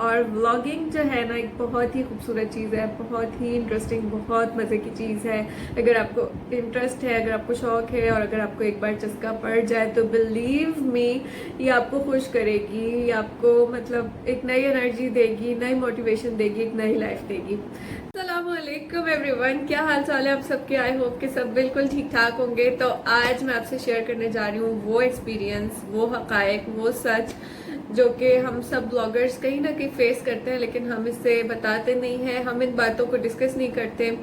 और व्लॉगिंग जो है ना एक बहुत ही खूबसूरत चीज़ है, बहुत ही इंटरेस्टिंग, बहुत मज़े की चीज़ है। अगर आपको इंटरेस्ट है, अगर आपको शौक है और अगर आपको एक बार चस्का पड़ जाए तो बिलीव मी ये आपको खुश करेगी, ये आपको मतलब एक नई एनर्जी देगी, नई मोटिवेशन देगी, एक नई लाइफ देगी। अस्सलामुअलैकुम एवरीवन, क्या हाल चाल है आप सबके। आई होप कि सब बिल्कुल ठीक ठाक होंगे। तो आज मैं आपसे शेयर करने जा रही हूँ वो एक्सपीरियंस, वो हकायक, वो सच जो कि हम सब ब्लॉगर्स कहीं ना कहीं फेस करते हैं, लेकिन हम इससे बताते नहीं हैं, हम इन बातों को डिस्कस नहीं करते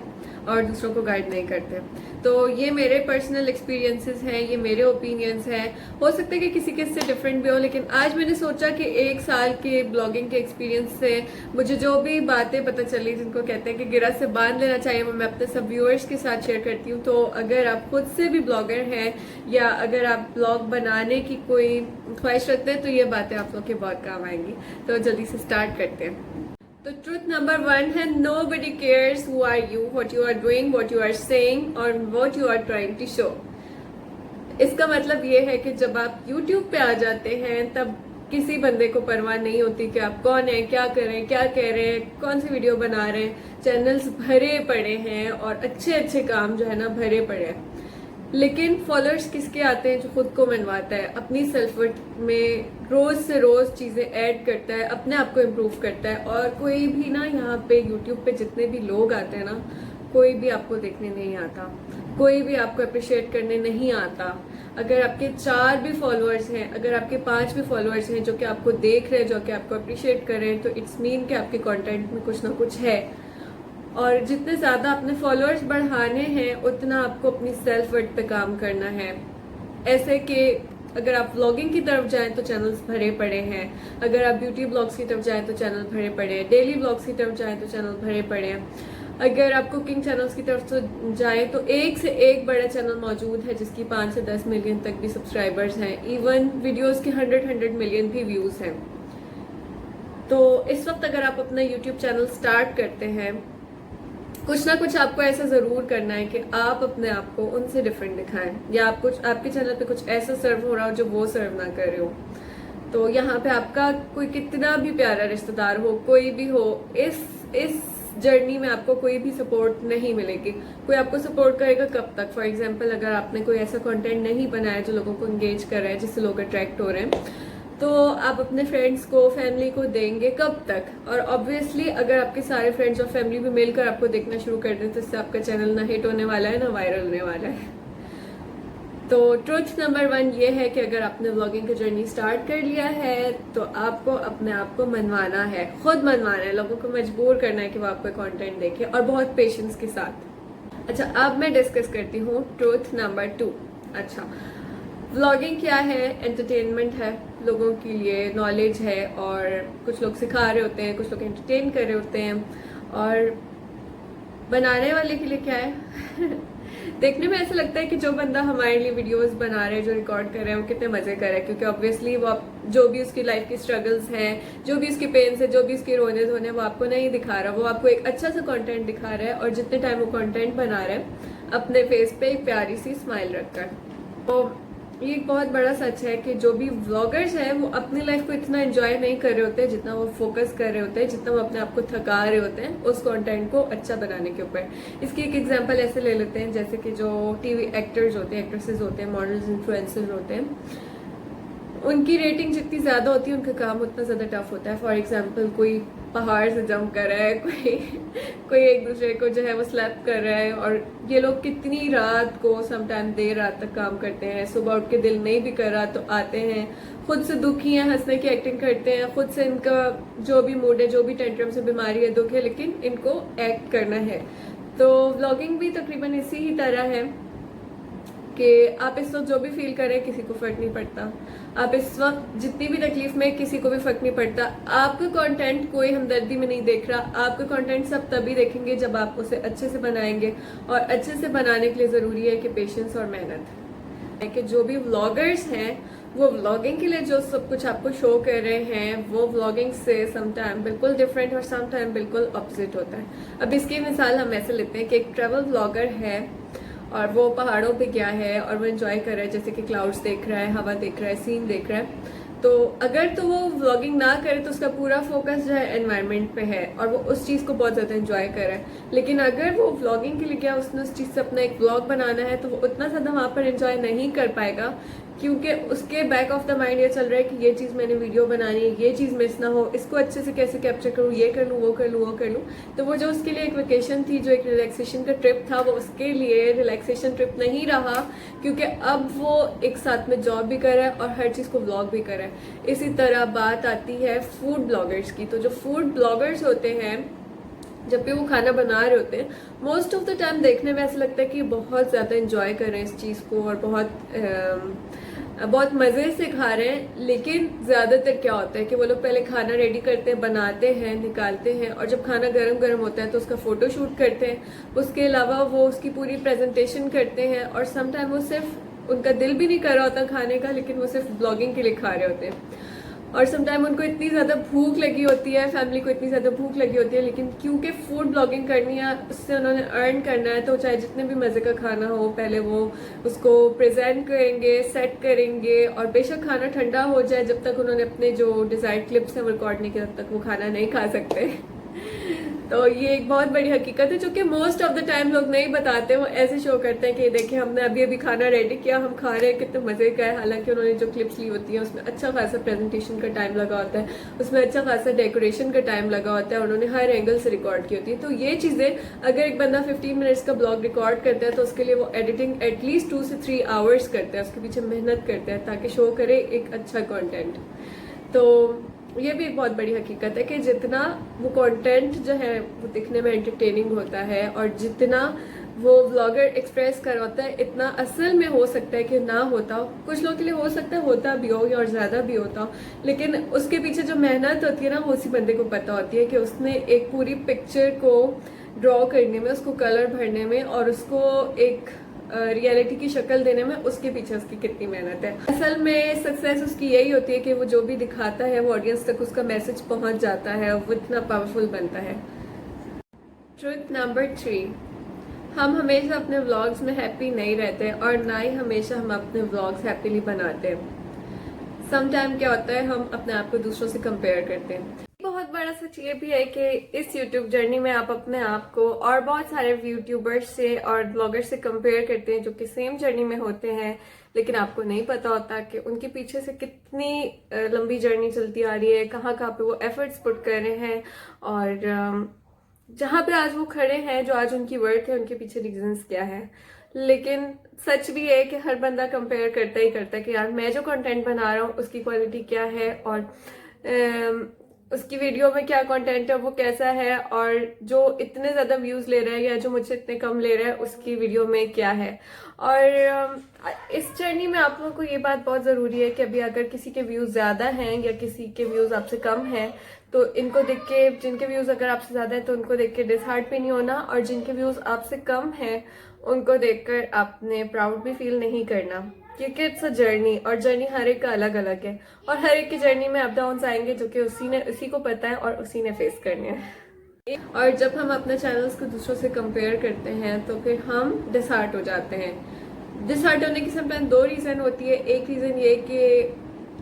और दूसरों को गाइड नहीं करते। तो ये मेरे पर्सनल एक्सपीरियंसेस हैं, ये मेरे ओपिनियंस हैं। हो सकता है कि किसी के इससे डिफरेंट भी हो, लेकिन आज मैंने सोचा कि एक साल के ब्लॉगिंग के एक्सपीरियंस से मुझे जो भी बातें पता चली, जिनको कहते हैं कि गिरा से बांध लेना चाहिए, वो मैं अपने सब व्यूअर्स के साथ शेयर करती हूँ। तो अगर आप खुद से भी ब्लॉगर हैं या अगर आप ब्लॉग बनाने की कोई ख्वाहिश रखते हैं तो ये बातें आप लोग के बहुत काम आएंगी। तो जल्दी से स्टार्ट करते हैं। तो ट्रूथ नंबर 1 है, nobody cares who are you, what you are doing, what you are saying और what you are trying to show. इसका मतलब ये है कि जब आप YouTube पे आ जाते हैं तब किसी बंदे को परवाह नहीं होती कि आप कौन है, क्या कर रहे हैं, क्या कह रहे हैं, कौन सी वीडियो बना रहे हैं। चैनल्स भरे पड़े हैं और अच्छे अच्छे काम जो है ना भरे पड़े हैं, लेकिन फॉलोअर्स किसके आते हैं? जो खुद को मनवाता है, अपनी सेल्फ वर्थ में रोज से रोज चीजें ऐड करता है, अपने आप को इम्प्रूव करता है। और कोई भी ना यहाँ पे यूट्यूब पे जितने भी लोग आते हैं ना, कोई भी आपको देखने नहीं आता, कोई भी आपको अप्रिशिएट करने नहीं आता। अगर आपके 4 भी फॉलोअर्स हैं, अगर आपके 5 भी फॉलोअर्स हैं जो कि आपको देख रहे हैं, जो कि आपको अप्रिशिएट कर रहे हैं, तो इट्स मीन कि आपके कंटेंट में कुछ ना कुछ है। और जितने ज्यादा अपने फॉलोअर्स बढ़ाने हैं उतना आपको अपनी सेल्फ वर्थ पे काम करना है। ऐसे कि अगर आप व्लॉगिंग की तरफ जाएं तो चैनल्स भरे पड़े हैं, अगर आप ब्यूटी ब्लॉग्स की तरफ जाएं तो चैनल भरे पड़े हैं, डेली ब्लॉग्स की तरफ जाएं तो चैनल भरे पड़े हैं, अगर आप कुकिंग चैनल्स की तरफ तो जाएं तो एक से एक बड़ा चैनल मौजूद है जिसकी 5 से 10 मिलियन तक भी सब्सक्राइबर्स हैं। इवन वीडियोस के 100 मिलियन भी व्यूज हैं। तो इस वक्त अगर आप अपना यूट्यूब चैनल स्टार्ट करते हैं, कुछ ना कुछ आपको ऐसा जरूर करना है कि आप अपने आप को उनसे डिफरेंट दिखाएं, या आप कुछ आपके चैनल पे कुछ ऐसा सर्व हो रहा हो जो वो सर्व ना कर रहे हो। तो यहाँ पे आपका कोई कितना भी प्यारा रिश्तेदार हो, कोई भी हो, इस जर्नी में आपको कोई भी सपोर्ट नहीं मिलेगी। कोई आपको सपोर्ट करेगा कब तक? फॉर एग्जाम्पल, अगर आपने कोई ऐसा कंटेंट नहीं बनाया जो लोगों को एंगेज कर रहा है, जिससे लोग अट्रैक्ट हो रहे हैं, तो आप अपने फ्रेंड्स को, फैमिली को देंगे कब तक? और ऑब्वियसली अगर आपके सारे फ्रेंड्स और फैमिली भी मिलकर आपको देखना शुरू कर दें तो इससे आपका चैनल ना हिट होने वाला है ना वायरल होने वाला है। तो ट्रुथ नंबर 1 ये है कि अगर आपने व्लॉगिंग की जर्नी स्टार्ट कर लिया है तो आपको अपने आप को मनवाना है, खुद मनवाना है, लोगों को मजबूर करना है कि वो आपका कंटेंट देखें, और बहुत पेशेंस के साथ। अच्छा, अब मैं डिस्कस करती हूँ ट्रुथ नंबर 2। अच्छा, व्लॉगिंग क्या है? एंटरटेनमेंट है, लोगों के लिए नॉलेज है, और कुछ लोग सिखा रहे होते हैं, कुछ लोग एंटरटेन कर रहे होते हैं, और बनाने वाले के लिए क्या है? देखने में ऐसा लगता है कि जो बंदा हमारे लिए वीडियोस बना रहे हैं, जो रिकॉर्ड कर रहे हैं, वो कितने मजे कर रहे हैं, क्योंकि ऑब्वियसली वो जो भी उसकी लाइफ की स्ट्रगल्स हैं, जो भी उसके पेन्स है, जो भी उसके रोने धोने, वो आपको नहीं दिखा रहा, वो आपको एक अच्छा सा कंटेंट दिखा रहा है। और जितने टाइम वो कंटेंट बना रहे हैं अपने फेस पे एक प्यारी सी स्माइल रखकर। तो ये एक बहुत बड़ा सच है कि जो भी व्लॉगर्स हैं वो अपनी लाइफ को इतना एंजॉय नहीं कर रहे होते जितना वो फोकस कर रहे होते हैं, जितना वो अपने आप को थका रहे होते हैं उस कंटेंट को अच्छा बनाने के ऊपर। इसकी एक एग्जांपल ऐसे ले लेते हैं, जैसे कि जो टीवी एक्टर्स होते हैं, एक्ट्रेसेस होते हैं, मॉडल्स, इन्फ्लुएंसर्स होते हैं, उनकी रेटिंग जितनी ज्यादा होती है उनका काम उतना ज्यादा टफ होता है। फॉर एग्जाम्पल, कोई पहाड़ से जंप कर रहा है, कोई एक दूसरे को जो है वो स्लैप कर रहा है, और ये लोग कितनी रात को, समटाइम देर रात तक काम करते हैं। सुबह उठ के दिल नहीं भी कर रहा तो आते हैं, खुद से दुखी हैं, हंसने की एक्टिंग करते हैं, खुद से इनका जो भी मूड है, जो भी टेंट्रम से बीमारी है, दुख है, लेकिन इनको एक्ट करना है। तो व्लॉगिंग भी तकरीबन इसी ही तरह है कि आप इस वक्त जो भी फील करें किसी को फर्क नहीं पड़ता, आप इस वक्त जितनी भी तकलीफ में किसी को भी फर्क नहीं पड़ता। आपका कंटेंट कोई हमदर्दी में नहीं देख रहा, आपका कंटेंट सब तभी देखेंगे जब आप उसे अच्छे से बनाएंगे, और अच्छे से बनाने के लिए जरूरी है कि पेशेंस और मेहनत है। कि जो भी व्लॉगर्स हैं वो व्लॉगिंग के लिए जो सब कुछ आपको शो कर रहे हैं वो व्लॉगिंग से समटाइम बिल्कुल डिफरेंट और समटाइम बिल्कुल ऑपोजिट होता है। अब इसकी मिसाल हम ऐसे लेते हैं कि एक ट्रैवल व्लॉगर है और वो पहाड़ों पे गया है और वो एंजॉय कर रहा है, जैसे कि क्लाउड्स देख रहा है, हवा देख रहा है, सीन देख रहा है। तो अगर तो वो व्लॉगिंग ना करे तो उसका पूरा फोकस जो है एनवायरनमेंट पे है और वो उस चीज़ को बहुत ज़्यादा एंजॉय करे। लेकिन अगर वो व्लॉगिंग के लिए गया, उसने उस चीज़ से अपना एक व्लॉग बनाना है, तो वो उतना ज़्यादा वहाँ पर एंजॉय नहीं कर पाएगा, क्योंकि उसके बैक ऑफ द माइंड ये चल रहा है कि ये चीज़ मैंने वीडियो बनानी है, ये चीज़ मिस ना हो, इसको अच्छे से कैसे कैप्चर करूँ, ये कर लूँ, वो कर लूँ, वो कर लूँ। तो वो जो उसके लिए एक वेकेशन थी, जो एक रिलैक्सेशन का ट्रिप था, वो उसके लिए रिलैक्सेशन ट्रिप नहीं रहा, क्योंकि अब वो एक साथ में जॉब भी कर रहा है और हर चीज़ को व्लॉग भी कर रहा है। इसी तरह बात आती है फूड ब्लॉगर्स की। तो जो फूड ब्लॉगर्स होते हैं, जब भी वो खाना बना रहे होते हैं, मोस्ट ऑफ द टाइम देखने में ऐसा लगता है कि बहुत ज़्यादा इंजॉय कर रहे हैं इस चीज़ को और बहुत मज़े से खा रहे हैं। लेकिन ज़्यादातर क्या होता है कि वो लोग पहले खाना रेडी करते हैं, बनाते हैं, निकालते हैं, और जब खाना गरम गरम होता है तो उसका फ़ोटो शूट करते हैं। उसके अलावा वो उसकी पूरी प्रेजेंटेशन करते हैं, और समटाइम वो सिर्फ, उनका दिल भी नहीं कर रहा होता खाने का, लेकिन वो सिर्फ ब्लॉगिंग के लिए खा रहे होते हैं। और समटाइम उनको इतनी ज़्यादा भूख लगी होती है, फैमिली को इतनी ज़्यादा भूख लगी होती है, लेकिन क्योंकि फूड ब्लॉगिंग करनी है, उससे उन्होंने अर्न करना है, तो चाहे जितने भी मज़े का खाना हो, पहले वो उसको प्रेजेंट करेंगे, सेट करेंगे, और बेशक खाना ठंडा हो जाए, जब तक उन्होंने अपने जो डिज़ायर्ड क्लिप्स हैं वो रिकॉर्ड नहीं किया, तब तक वो खाना नहीं खा सकते। तो ये एक बहुत बड़ी हकीकत है, जो कि मोस्ट ऑफ द टाइम लोग नहीं बताते। वो ऐसे शो करते हैं कि देखिए हमने अभी अभी खाना रेडी किया, हम खा रहे हैं, कितने मजे का है। हालांकि उन्होंने जो क्लिप्स ली होती है उसमें अच्छा खासा प्रेजेंटेशन का टाइम लगा होता है, उसमें अच्छा खासा डेकोरेशन का टाइम लगा होता है, उन्होंने हर एंगल से रिकॉर्ड की होती है। तो ये चीजें, अगर एक बंदा 15 मिनट्स का ब्लॉग रिकॉर्ड करता है, तो उसके लिए वो एडिटिंग एटलीस्ट 2 से 3 आवर्स करते हैं, उसके पीछे मेहनत करते हैं, ताकि शो करे एक अच्छा कॉन्टेंट। तो ये भी एक बहुत बड़ी हकीकत है कि जितना वो कंटेंट जो है वो दिखने में एंटरटेनिंग होता है, और जितना वो व्लॉगर एक्सप्रेस करवाता है, इतना असल में हो सकता है कि ना होता हो। कुछ लोगों के लिए हो सकता है होता भी हो और ज़्यादा भी होता हो, लेकिन उसके पीछे जो मेहनत होती है ना, वो उसी बंदे को पता होती है कि उसने एक पूरी पिक्चर को ड्रॉ करने में, उसको कलर भरने में, और उसको एक रियलिटी की शक्ल देने में उसके पीछे उसकी कितनी मेहनत है। असल में सक्सेस उसकी यही होती है कि वो जो भी दिखाता है वो ऑडियंस तक उसका मैसेज पहुंच जाता है, वो इतना पावरफुल बनता है। ट्रुथ नंबर 3, हम हमेशा अपने व्लॉग्स में हैप्पी नहीं रहते, और ना ही हमेशा हम अपने व्लॉग्स हैप्पीली बनाते हैं। सम टाइम क्या होता है, हम अपने आप को दूसरों से कंपेयर करते हैं। बहुत बड़ा सच ये भी है कि इस यूट्यूब जर्नी में आप अपने आप को और बहुत सारे यूट्यूबर्स से और ब्लॉगर्स से कंपेयर करते हैं, जो कि सेम जर्नी में होते हैं, लेकिन आपको नहीं पता होता कि उनके पीछे से कितनी लंबी जर्नी चलती आ रही है, कहाँ कहाँ पे वो एफर्ट्स पुट कर रहे हैं, और जहाँ पे आज वो खड़े हैं, जो आज उनकी वर्क है, उनके पीछे रीजंस क्या है। लेकिन सच भी है कि हर बंदा कंपेयर करता ही करता है कि यार मैं जो कंटेंट बना रहा हूँ उसकी क्वालिटी क्या है, और उसकी वीडियो में क्या कंटेंट है वो कैसा है, और जो इतने ज़्यादा व्यूज़ ले रहा है या जो मुझसे इतने कम ले रहा है उसकी वीडियो में क्या है। और इस जर्नी में आप लोगों को ये बात बहुत ज़रूरी है कि अभी अगर किसी के व्यूज़ ज़्यादा हैं या किसी के व्यूज़ आपसे कम हैं, तो इनको देख के, जिनके व्यूज़ अगर आपसे ज़्यादा है तो उनको देख के डिसहार्ट भी नहीं होना, और जिनके व्यूज़ आपसे कम हैं उनको देखकर आपने प्राउड भी फील नहीं करना, क्योंकि इट्स अ जर्नी, और जर्नी हर एक का अलग अलग है, और हर एक की जर्नी में अप डाउन्स आएंगे, जो कि उसी को पता है और उसी ने फेस करने हैं। और जब हम अपने चैनल्स को दूसरों से कंपेयर करते हैं तो फिर हम डिसहार्ट हो जाते हैं। डिसहार्ट होने की समटाइम 2 रीज़न होती है। एक रीज़न ये कि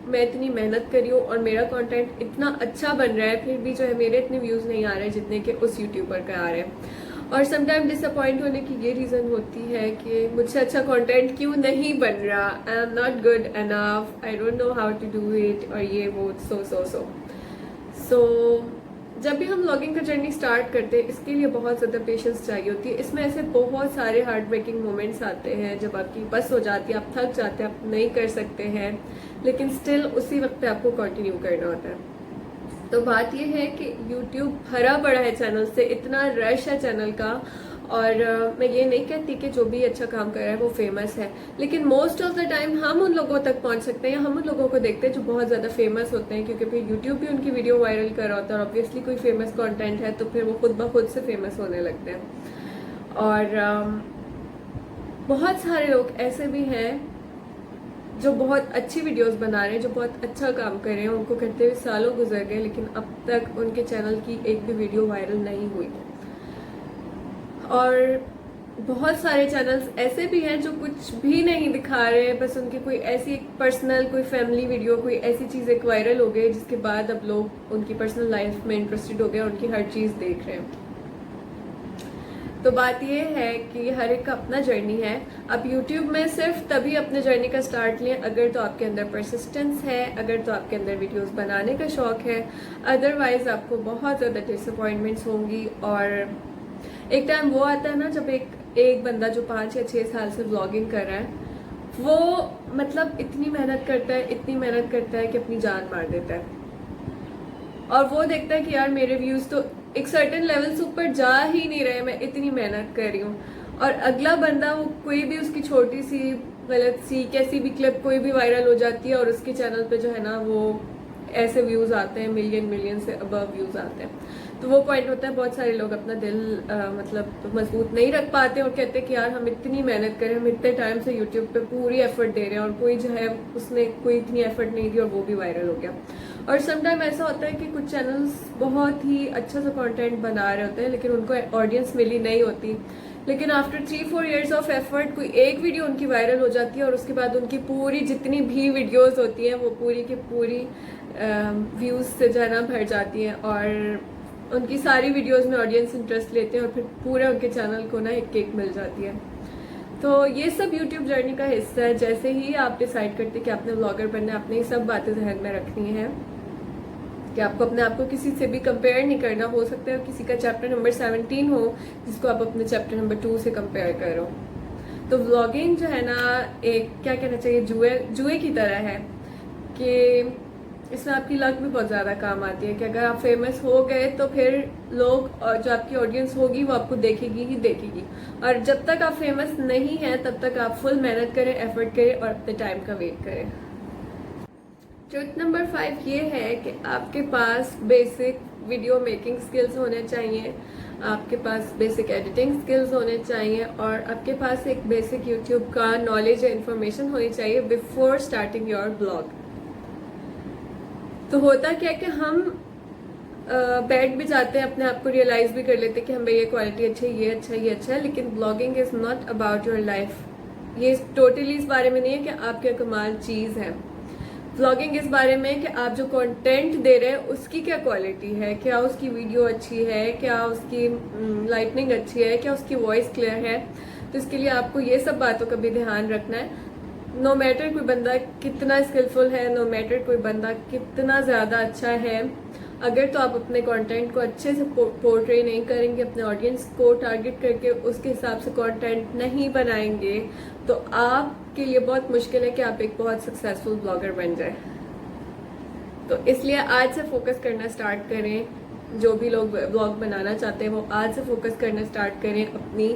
मैं इतनी मेहनत करी हूँ और मेरा कंटेंट इतना अच्छा बन रहा है, फिर भी जो है मेरे इतने व्यूज़ नहीं आ रहे जितने कि उस यूट्यूबर का आ रहे हैं। और समटाइम डिसअपॉइंट होने की ये रीज़न होती है कि मुझसे अच्छा कंटेंट क्यों नहीं बन रहा, I am not good enough, I don't know how to do it, और ये वो सो जब भी हम व्लॉगिंग का जर्नी स्टार्ट करते हैं, इसके लिए बहुत ज़्यादा पेशेंस चाहिए होती है। इसमें ऐसे बहुत सारे हार्ट ब्रेकिंग मोमेंट्स आते हैं जब आपकी बस हो जाती है, आप थक जाते हैं, आप नहीं कर सकते हैं, लेकिन स्टिल उसी वक्त पे आपको कंटिन्यू करना होता है। तो बात यह है कि YouTube भरा पड़ा है चैनल से, इतना रश है चैनल का, और मैं ये नहीं कहती कि जो भी अच्छा काम कर रहा है वो फेमस है, लेकिन मोस्ट ऑफ द टाइम हम उन लोगों तक पहुंच सकते हैं, या हम उन लोगों को देखते हैं जो बहुत ज़्यादा फेमस होते हैं, क्योंकि फिर YouTube भी उनकी वीडियो वायरल कर रहा होता है, और ऑब्वियसली कोई फेमस कंटेंट है तो फिर वो खुद ब खुद से फेमस होने लगते हैं। और बहुत सारे लोग ऐसे भी हैं जो बहुत अच्छी वीडियोस बना रहे हैं, जो बहुत अच्छा काम कर रहे हैं, उनको करते हुए सालों गुजर गए, लेकिन अब तक उनके चैनल की एक भी वीडियो वायरल नहीं हुई। और बहुत सारे चैनल्स ऐसे भी हैं जो कुछ भी नहीं दिखा रहे, बस उनकी कोई ऐसी एक पर्सनल कोई फैमिली वीडियो कोई ऐसी चीज़ एक वायरल हो गई जिसके बाद अब लोग उनकी पर्सनल लाइफ में इंटरेस्टेड हो गए, उनकी हर चीज़ देख रहे हैं। तो बात ये है कि हर एक का अपना जर्नी है। आप YouTube में सिर्फ तभी अपने जर्नी का स्टार्ट लें अगर तो आपके अंदर परसिस्टेंस है, अगर तो आपके अंदर वीडियोस बनाने का शौक है। अदरवाइज आपको बहुत ज़्यादा डिसअपॉइंटमेंट्स होंगी। और एक टाइम वो आता है ना जब एक बंदा जो 5 या 6 साल से व्लॉगिंग कर रहा है, वो मतलब इतनी मेहनत करता है, इतनी मेहनत करता है कि अपनी जान मार देता है, और वो देखता है कि यार मेरे व्यूज तो एक सर्टेन लेवल से ऊपर जा ही नहीं रहे, मैं इतनी मेहनत कर रही हूँ। और अगला बंदा वो कोई भी उसकी छोटी सी गलत सी कैसी भी क्लिप कोई भी वायरल हो जाती है और उसके चैनल पे जो है ना वो ऐसे व्यूज आते हैं, मिलियन से अबव व्यूज आते हैं। तो वो पॉइंट होता है बहुत सारे लोग अपना दिल मतलब मजबूत नहीं रख पाते और कहते हैं कि यार हम इतनी मेहनत करें, हम इतने टाइम से यूट्यूब पे पूरी एफर्ट दे रहे हैं और कोई जो है उसने कोई इतनी एफर्ट नहीं दी और वो भी वायरल हो गया। और समटाइम ऐसा होता है कि कुछ चैनल्स बहुत ही अच्छा सा कंटेंट बना रहे होते हैं लेकिन उनको ऑडियंस मिली नहीं होती, लेकिन आफ्टर 3-4 ईयर्स ऑफ एफर्ट कोई एक वीडियो उनकी वायरल हो जाती है और उसके बाद उनकी पूरी जितनी भी वीडियोस होती हैं वो पूरी की पूरी व्यूज से जो है ना भर जाती हैं और उनकी सारी वीडियोस में ऑडियंस इंटरेस्ट लेते हैं और फिर पूरे उनके चैनल को ना एक केक मिल जाती है। तो ये सब यूट्यूब जर्नी का हिस्सा है। जैसे ही आप डिसाइड करते हैं कि आपने व्लॉगर बनना है, आपने ये सब बातें जहन में रखनी है कि आपको अपने आप को किसी से भी कंपेयर नहीं करना। हो सकता है किसी का चैप्टर नंबर 17 हो जिसको आप अपने चैप्टर नंबर 2 से कंपेयर करो। तो व्लॉगिंग जो है ना एक क्या कहना चाहिए जुए की तरह है कि इसमें आपकी लक भी बहुत ज़्यादा काम आती है कि अगर आप फेमस हो गए तो फिर लोग और जो आपकी ऑडियंस होगी वो आपको देखेगी ही देखेगी, और जब तक आप फेमस नहीं हैं तब तक आप फुल मेहनत करें, एफर्ट करें और अपने टाइम का वेट करें। ट्रुथ नंबर 5 ये है कि आपके पास बेसिक वीडियो मेकिंग स्किल्स होने चाहिए, आपके पास बेसिक एडिटिंग स्किल्स होने चाहिए और आपके पास एक बेसिक यूट्यूब का नॉलेज या इन्फॉर्मेशन होनी चाहिए बिफोर स्टार्टिंग योर ब्लॉग। तो होता क्या है कि हम बैठ भी जाते हैं, अपने आप को रियलाइज भी कर लेते हैं कि हमें ये क्वालिटी अच्छी है, ये अच्छा है, ये अच्छा है, लेकिन blogging is not about your life. ये टोटली इस बारे में नहीं है कि आप क्या कमाल चीज़ है। व्लॉगिंग इस बारे में कि आप जो कंटेंट दे रहे हैं उसकी क्या क्वालिटी है, क्या उसकी वीडियो अच्छी है, क्या उसकी लाइटनिंग अच्छी है, क्या उसकी वॉइस क्लियर है। तो इसके लिए आपको ये सब बातों का भी ध्यान रखना है। नो मैटर कोई बंदा कितना स्किलफुल है, नो मैटर कोई बंदा कितना ज़्यादा अच्छा है, अगर तो आप अपने कंटेंट को अच्छे से पोर्ट्रे नहीं करेंगे, अपने ऑडियंस को टारगेट करके उसके हिसाब से कंटेंट नहीं बनाएंगे, तो आपके लिए बहुत मुश्किल है कि आप एक बहुत सक्सेसफुल ब्लॉगर बन जाए। तो इसलिए आज से फोकस करना स्टार्ट करें। जो भी लोग ब्लॉग बनाना चाहते हैं वो आज से फोकस करना स्टार्ट करें अपनी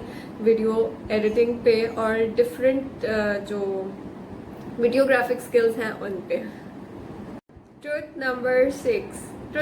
वीडियो एडिटिंग पे और डिफरेंट जो वीडियोग्राफिक स्किल्स हैं उन पे। ट्रुथ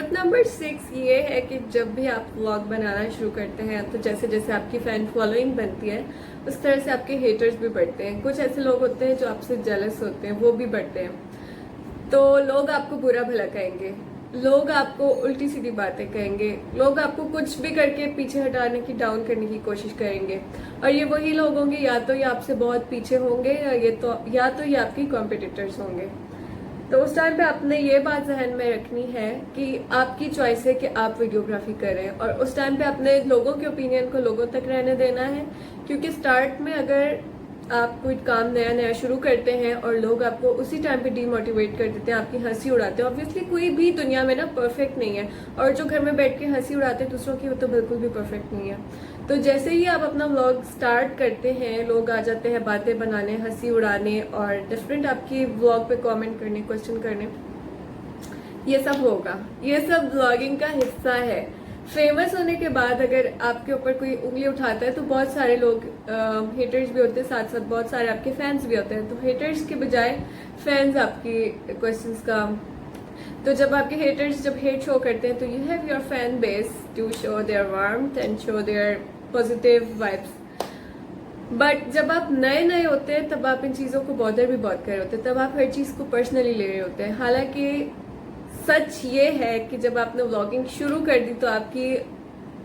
नंबर 6 ये है कि जब भी आप व्लॉग बनाना शुरू करते हैं तो जैसे जैसे आपकी फैन फॉलोइंग बनती है उस तरह से आपके हेटर्स भी बढ़ते हैं। कुछ ऐसे लोग होते हैं जो आपसे जेलस होते हैं, वो भी बढ़ते हैं। तो लोग आपको बुरा भला कहेंगे, लोग आपको उल्टी सीधी बातें कहेंगे, लोग आपको कुछ भी करके पीछे हटाने की, डाउन करने की कोशिश करेंगे। और ये वही लोग होंगे या तो ये आपसे बहुत पीछे होंगे या तो ये आपकी कॉम्पिटिटर्स होंगे। तो उस टाइम पे आपने ये बात जहन में रखनी है कि आपकी चॉइस है कि आप वीडियोग्राफी करें, और उस टाइम पे अपने लोगों के ओपिनियन को लोगों तक रहने देना है। क्योंकि स्टार्ट में अगर आप कोई काम नया नया शुरू करते हैं और लोग आपको उसी टाइम पे डीमोटिवेट कर देते हैं, आपकी हंसी उड़ाते हैं। ऑब्वियसली कोई भी दुनिया में ना परफेक्ट नहीं है, और जो घर में बैठ के हंसी उड़ाते हैं दूसरों की वो तो बिल्कुल भी परफेक्ट नहीं है। तो जैसे ही आप अपना व्लॉग स्टार्ट करते हैं लोग आ जाते हैं बातें बनाने, हंसी उड़ाने और डिफरेंट आपकी व्लॉग पे कमेंट करने, क्वेश्चन करने। ये सब होगा, ये सब व्लॉगिंग का हिस्सा है। फेमस होने के बाद अगर आपके ऊपर कोई उंगली उठाता है तो बहुत सारे लोग हेटर्स भी होते हैं, साथ साथ बहुत सारे आपके फैंस भी होते हैं। तो हेटर्स के बजाय फैंस आपकी क्वेश्चंस का, तो जब आपके हेटर्स जब हेट शो करते हैं तो you have your fan base to show their warmth and show their positive vibes. But जब आप नए नए होते हैं तब आप इन चीज़ों को बॉदर भी बहुत कर रहे होते हैं, तब आप हर चीज़ को पर्सनली ले रहे होते हैं। हालांकि सच ये है कि जब आपने व्लॉगिंग शुरू कर दी तो आपकी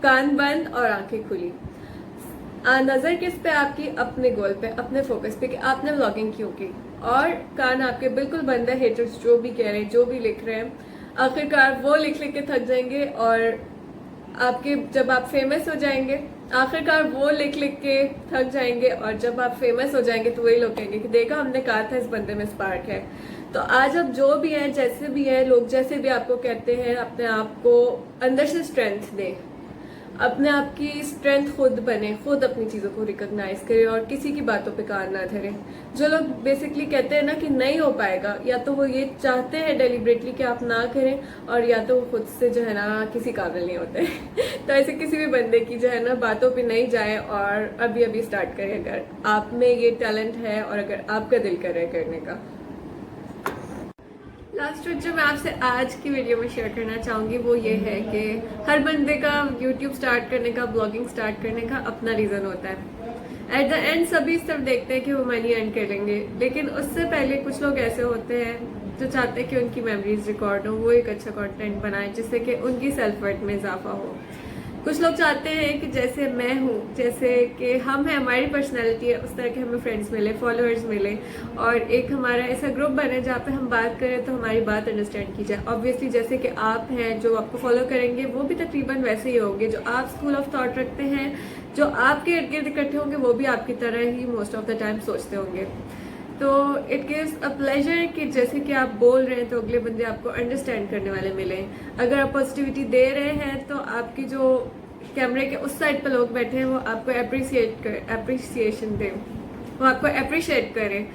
कान बंद और आंखें खुली। नज़र किस पे? आपकी अपने गोल पे, अपने फोकस पे कि आपने व्लॉगिंग क्यों की। और कान आपके बिल्कुल बंद है हेटर्स जो भी कह रहे हैं, जो भी लिख रहे हैं। आखिरकार वो लिख लिख के थक जाएंगे और आपके जब आप फेमस हो जाएंगे, आखिरकार वो लिख लिख के थक जाएंगे और जब आप फेमस हो जाएंगे तो वही लोग कहेंगे कि देखा हमने कहा था इस बंदे में स्पार्क है। तो आज आप जो भी हैं, जैसे भी हैं, लोग जैसे भी आपको कहते हैं, अपने आप को अंदर से स्ट्रेंथ दें, अपने आप की स्ट्रेंथ खुद बने, खुद अपनी चीज़ों को रिकॉग्नाइज करें और किसी की बातों पे कान ना धरें। जो लोग बेसिकली कहते हैं ना कि नहीं हो पाएगा, या तो वो ये चाहते हैं डेलिब्रेटली कि आप ना करें, और या तो वो खुद से जो है ना किसी काबिल नहीं होते तो ऐसे किसी भी बंदे की जो है ना बातों पे नहीं जाए और अभी अभी स्टार्ट करें अगर आप में ये टैलेंट है और अगर आपका दिल कर रहा है करने का। लास्ट ट्रिक जो मैं आपसे आज की वीडियो में शेयर करना चाहूँगी वो ये है कि हर बंदे का यूट्यूब स्टार्ट करने का, ब्लॉगिंग स्टार्ट करने का अपना रीज़न होता है। एट द एंड सभी सिर्फ देखते हैं कि वो मनी अर्न करेंगे, लेकिन उससे पहले कुछ लोग ऐसे होते हैं जो चाहते हैं कि उनकी मेमोरीज रिकॉर्ड हो, वो एक अच्छा कंटेंट बनाए जिससे कि उनकी सेल्फ वर्थ में इजाफा हो। कुछ लोग चाहते हैं कि जैसे मैं हूँ, जैसे कि हम हैं, हमारी पर्सनैलिटी है, उस तरह के हमें फ्रेंड्स मिले, फॉलोअर्स मिले और एक हमारा ऐसा ग्रुप बने जहाँ पे हम बात करें तो हमारी बात अंडरस्टैंड की जाए। ऑब्वियसली जैसे कि आप हैं, जो आपको फॉलो करेंगे वो भी तकरीबन वैसे ही होंगे। जो आप स्कूल ऑफ थॉट रखते हैं, जो आपके इर्द गिर्द इकट्ठे होंगे, वो भी आपकी तरह ही मोस्ट ऑफ द टाइम सोचते होंगे। तो इट गिव्स अ प्लेजर कि जैसे कि आप बोल रहे हैं तो अगले बंदे आपको अंडरस्टैंड करने वाले मिले। अगर आप पॉजिटिविटी दे रहे हैं तो आपकी जो कैमरे के उस साइड पर लोग बैठे हैं वो आपको अप्रिसिएशन दें, वो आपको अप्रिशिएट करें।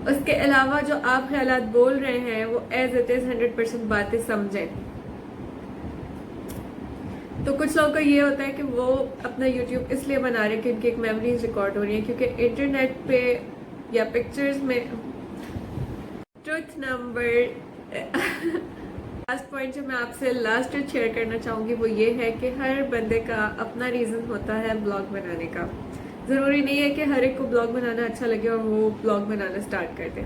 उसके अलावा जो आप ख्यालात बोल रहे हैं वो एज इट इज़ 100% बातें समझें। तो कुछ लोगों का ये होता है कि वो अपना यूट्यूब इसलिए बना रहे हैं कि उनकी एक मेमोरीज रिकॉर्ड हो रही है, क्योंकि इंटरनेट पे या पिक्चर्स में ट्रुथ नंबर लास्ट पॉइंट जो मैं आपसे लास्ट शेयर करना चाहूँगी वो ये है कि हर बंदे का अपना रीज़न होता है ब्लॉग बनाने का। ज़रूरी नहीं है कि हर एक को ब्लॉग बनाना अच्छा लगे और वो ब्लॉग बनाना स्टार्ट कर दे।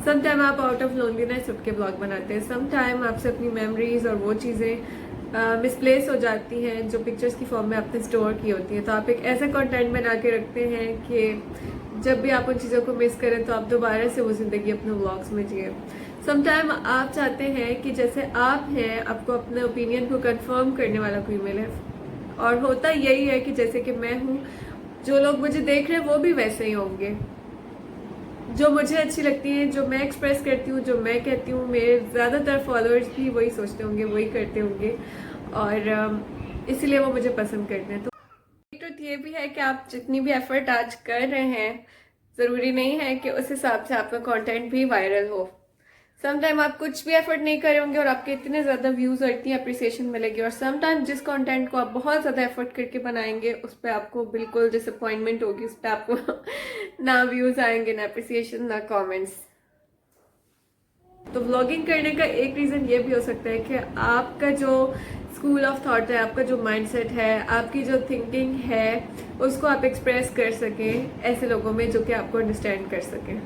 सम टाइम आप आउट ऑफ लोनलीनेस उठ के ब्लॉग बनाते हैं, सम टाइम आपसे अपनी मेमोरीज और वो चीज़ें मिसप्लेस हो जाती हैं जो पिक्चर्स की फॉर्म में आपने स्टोर की होती है। तो आप एक ऐसा कंटेंट बना के रखते हैं कि जब भी आप उन चीज़ों को मिस करें तो आप दोबारा से वो ज़िंदगी अपने व्लॉग्स में जिए। समटाइम आप चाहते हैं कि जैसे आप हैं, आपको अपने ओपिनियन को कंफर्म करने वाला कोई मिले, और होता यही है कि जैसे कि मैं हूँ, जो लोग मुझे देख रहे हैं वो भी वैसे ही होंगे। जो मुझे अच्छी लगती हैं, जो मैं एक्सप्रेस करती हूँ, जो मैं कहती हूँ, मेरे ज़्यादातर फॉलोअर्स भी वही सोचते होंगे, वही करते होंगे, और इसलिए वो मुझे पसंद करते हैं। तो ट्रुथ ये भी है कि आप जितनी भी एफर्ट आज कर रहे हैं, ज़रूरी नहीं है कि उस हिसाब से आपका कंटेंट भी वायरल हो। समटाइम आप कुछ भी एफर्ट नहीं करे होंगे और आपके इतने ज़्यादा व्यूज़ और इतनी अप्रिसिएशन मिलेगी, और समटाइम जिस कंटेंट को आप बहुत ज़्यादा एफर्ट करके बनाएंगे उस पर आपको बिल्कुल डिसअपॉइंटमेंट होगी, उस पर आपको ना व्यूज़ आएंगे, ना अप्रिसिएशन, ना कमेंट्स। तो व्लॉगिंग करने का एक रीज़न ये भी हो सकता है कि आपका जो स्कूल ऑफ थॉट है, आपका जो माइंडसेट है, आपकी जो थिंकिंग है, उसको आप एक्सप्रेस कर सकें ऐसे लोगों में जो कि आपको अंडरस्टैंड कर सकें।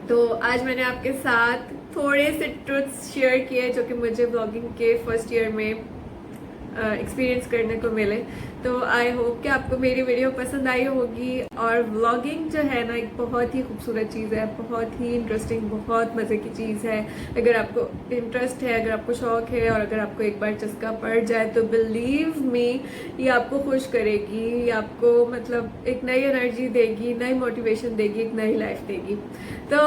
तो आज मैंने आपके साथ थोड़े से ट्रुथ्स शेयर किए जो कि मुझे ब्लॉगिंग के फर्स्ट ईयर में एक्सपीरियंस करने को मिले। तो आई होप कि आपको मेरी वीडियो पसंद आई होगी। और व्लॉगिंग जो है ना एक बहुत ही खूबसूरत चीज़ है, बहुत ही इंटरेस्टिंग, बहुत मज़े की चीज़ है। अगर आपको इंटरेस्ट है, अगर आपको शौक़ है और अगर आपको एक बार चस्का पड़ जाए तो बिलीव मी ये आपको खुश करेगी, ये आपको मतलब एक नई एनर्जी देगी, नई मोटिवेशन देगी, एक नई लाइफ देगी। तो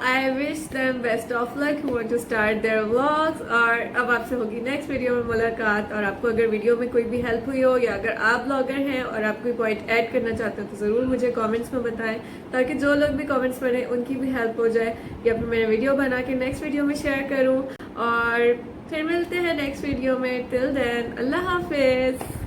I wish them best of luck who want to start their vlogs. और अब आपसे होगी नेक्स्ट वीडियो में मुलाकात। और आपको अगर वीडियो में कोई भी हेल्प हुई हो, या अगर आप ब्लॉगर हैं और आप कोई पॉइंट ऐड करना चाहते हो तो ज़रूर मुझे कमेंट्स में बताएं, ताकि जो लोग भी कमेंट्स पढ़ें उनकी भी हेल्प हो जाए, या फिर मैं वीडियो बना के नेक्स्ट वीडियो में शेयर करूँ। और फिर मिलते हैं नेक्स्ट वीडियो में। टिल देन अल्लाह हाफिज़।